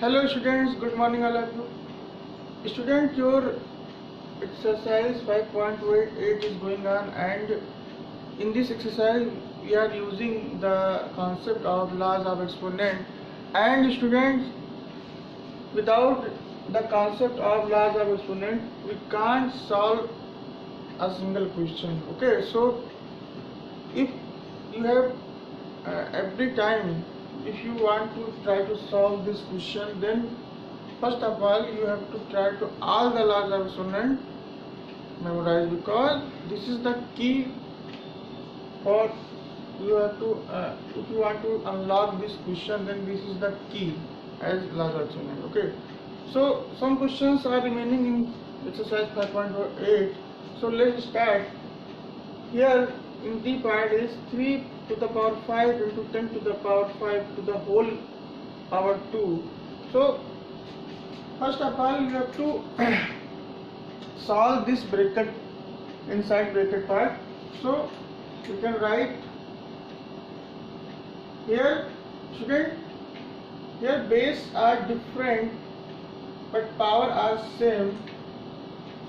Hello students, good morning all of you. Student, your exercise 5.8 is going on, and in this exercise we are using the concept of laws of exponent. And students, without the concept of laws of exponent we can't solve a single question. Okay, so if you have every time, if you want to try to solve this question, then first of all you have to try to all the laws of exponent memorize, because this is the key for you have to if you want to unlock this question, then this is the key as laws of exponent. Okay, so some questions are remaining in exercise 5.8. so let's start. Here in the part is 3 to the power 5 into 10 to the power 5 to the whole power 2. So first of all you have to solve this bracket, inside bracket part. So you can write here, student, here base are different but power are same.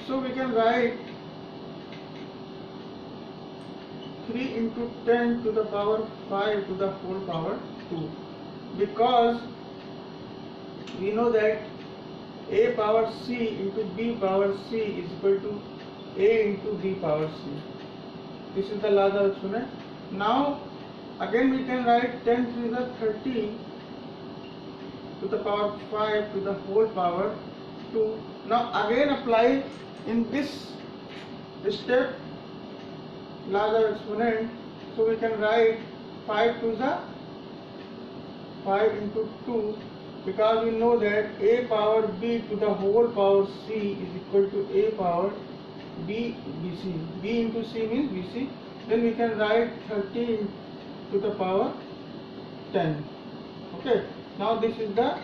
So we can write 3 into 10 to the power 5 to the whole power 2, because we know that a power c into b power c is equal to a into b power c. This is the law of exponent. Now again we can write 10 to the 30 to the power 5 to the whole power 2. Now again apply in this step laws of exponent. So we can write 5 to the 5 into 2, because we know that a power b to the whole power c is equal to a power b bc. b into c means bc. Then we can write 30 to the power 10. Okay, now this is the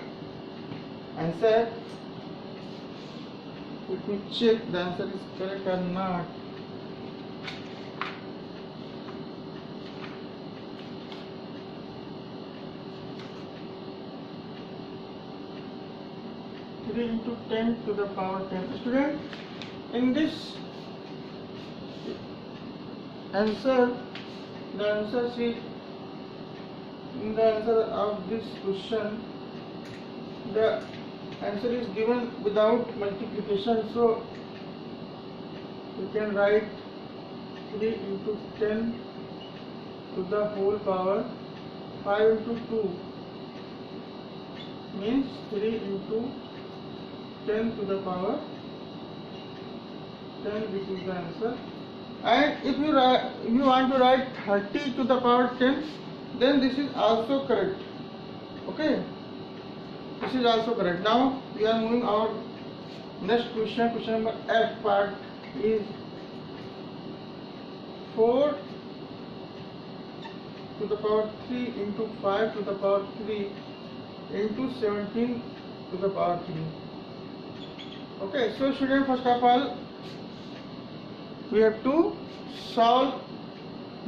answer. Let me check the answer is correct or not. Into 10 to the power 10. Student, in this answer, the answer sheet, in the answer of this question, the answer is given without multiplication. So we can write 3 into 10 to the whole power 5 into 2 means 3 into 10 to the power 10. This is the answer. And if you want to write 30 to the power 10, then this is also correct. Okay, this is also correct. Now we are moving our next question. Question number F part is 4 to the power 3 into 5 to the power 3 into 17 to the power 3. Okay, so student, first of all we have to solve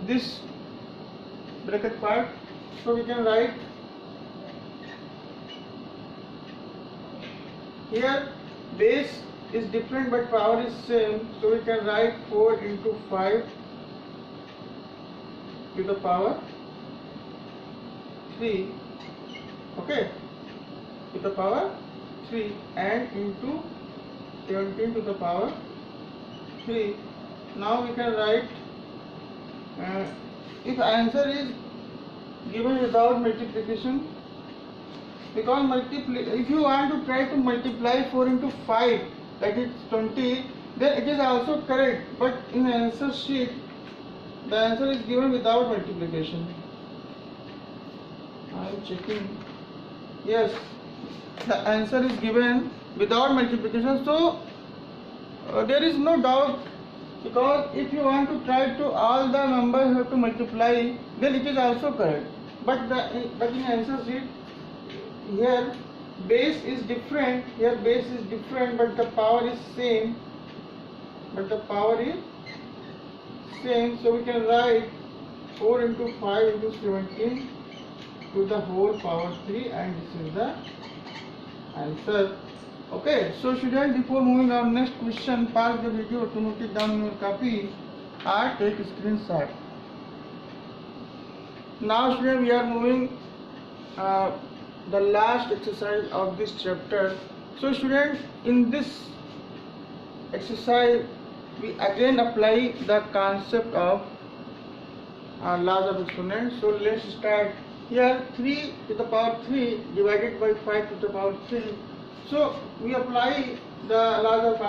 this bracket part. So we can write here base is different but power is same. So we can write 4 into 5 to the power 3. Okay, to the power 3 and into 17 to the power 3. Now we can write if answer is given without multiplication, because if you want to try to multiply 4 into 5, that is 20, then it is also correct, but in the answer sheet the answer is given without multiplication. I am checking. Yes, the answer is given without multiplication. So there is no doubt, because if you want to try to all the numbers you have to multiply, then it is also correct. But in answer sheet here base is different. Here base is different but the power is same. So we can write 4 into 5 into 17 to the whole power 3, and this is the answer. Okay, so student, before moving on next question, pause the video to note it down in your copy or take a screenshot. Now student, we are moving the last exercise of this chapter. So student, in this exercise we again apply the concept of laws of exponents. So let's start. Here 3 to the power 3 divided by 5 to the power 3. So we apply the laws of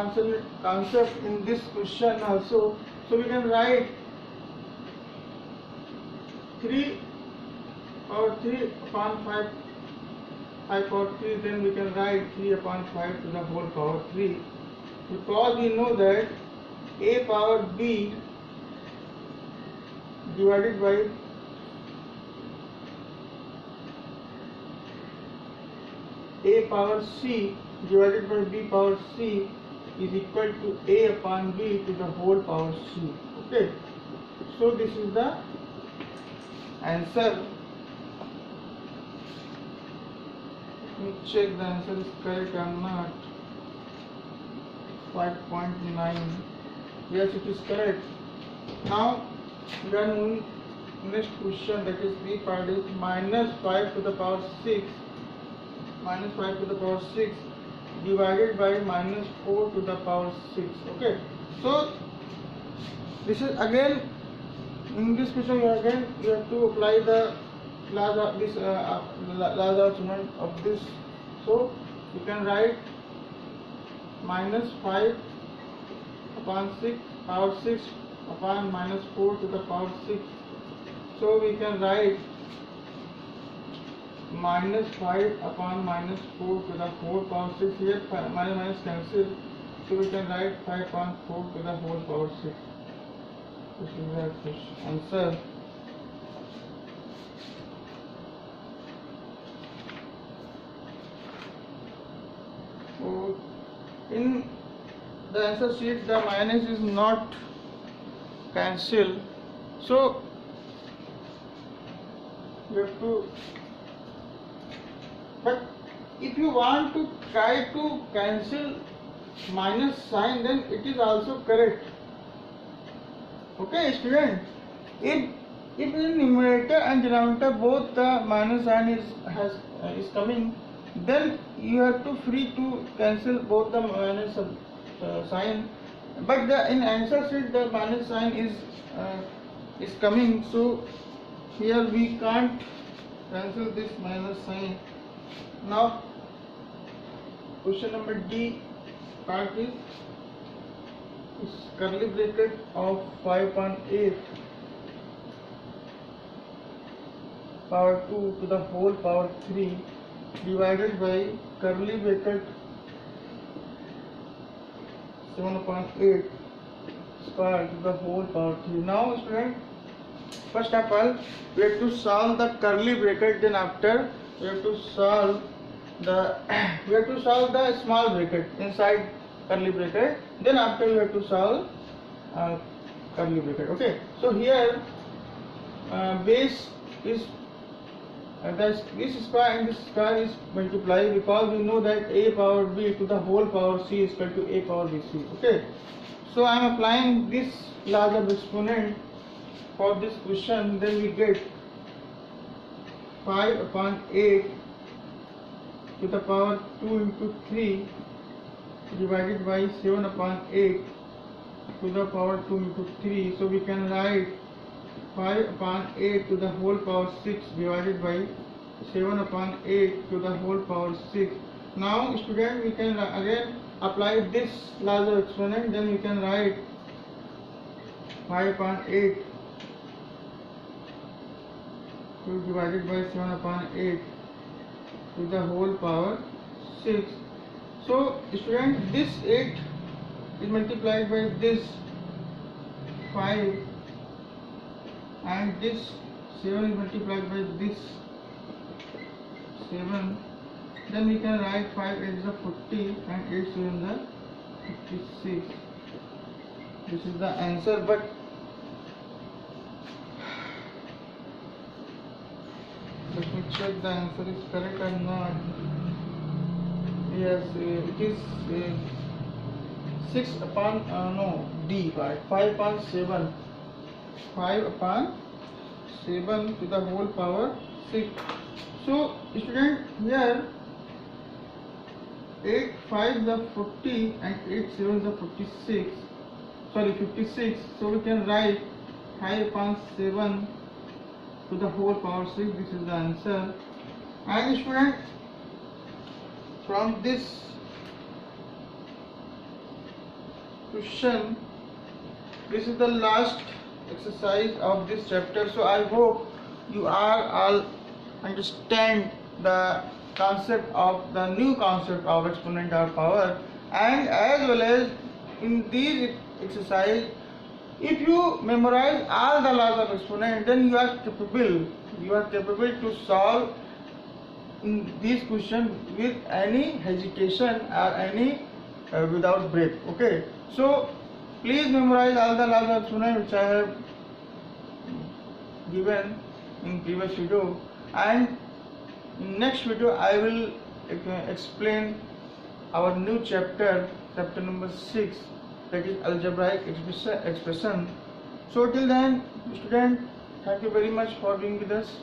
concept in this question also. So we can write 3 power 3 upon 5 power 3, then we can write 3 upon 5 to the whole power 3, because we know that a power b divided by a power c divided by b power c is equal to a upon b to the whole power c. Okay, so this is the answer. Let me check the answer is correct or not. 5.9. Yes, it is correct. Now we are moving next question, that is b part is minus 5 to the power 6 divided by minus 4 to the power 6. Okay, so this is again, in this question you have to apply the laws of this laws of exponent of this. So you can write minus 5 upon 6 power 6 upon minus 4 to the power 6. So we can write minus 5 upon minus 4 to the whole power 6. Here minus cancel, so we can write 5 upon 4 to the whole power 6. This is the answer. So in the answer sheet the minus is not cancelled, so you have to, but if you want to try to cancel minus sign, then it is also correct. Okay student, if in numerator and denominator both the minus sign is coming, then you have to free to cancel both the minus sign, but in answer sheet the minus sign is coming, so here we can't cancel this minus sign. Now question number D part is curly bracket of 5 upon 8 power 2 to the whole power 3 divided by curly bracket 7 upon 8 square to the whole power 3. Now student, first of all we have to solve the curly bracket, then after we have to solve the small bracket inside curly bracket, then after we have to solve curly bracket. Okay, so here base is this square and this square is multiplied, because we know that a power b to the whole power c is equal to a power bc. Okay, so I am applying this laws of exponent for this question, then we get 5 upon 8 to the power 2 into 3 divided by 7 upon 8 to the power 2 into 3. So we can write 5 upon 8 to the whole power 6 divided by 7 upon 8 to the whole power 6. Now student, we can again apply this laws of exponent, then we can write 5 upon 8 divided by 7 upon 8 to the whole power 6. So student, this 8 is multiplied by this 5 and this 7 is multiplied by this 7, then we can write 5 is the 40 and 8 7 the 56. This is the answer, but let me check the answer is correct or not. yes, it is 6 upon D, right? 5 upon 7, 5 upon 7 to the whole power 6. So student, here 8 5 the 40 and 8 7 the 56. Sorry, 56. So we can write 5 upon 7 to the whole power 6. This is the answer. And student, from this question, this is the last exercise of this chapter. So I hope you are all understand the concept of the new concept of exponential power, and as well as in these exercise, if you memorize all the laws of exponent, then you are capable to solve in this question with any hesitation or any without break. Okay, so please memorize all the laws of exponent which I have given in previous video, and in next video I will explain our new chapter number 6, that is algebraic expression. So till then, student, thank you very much for being with us.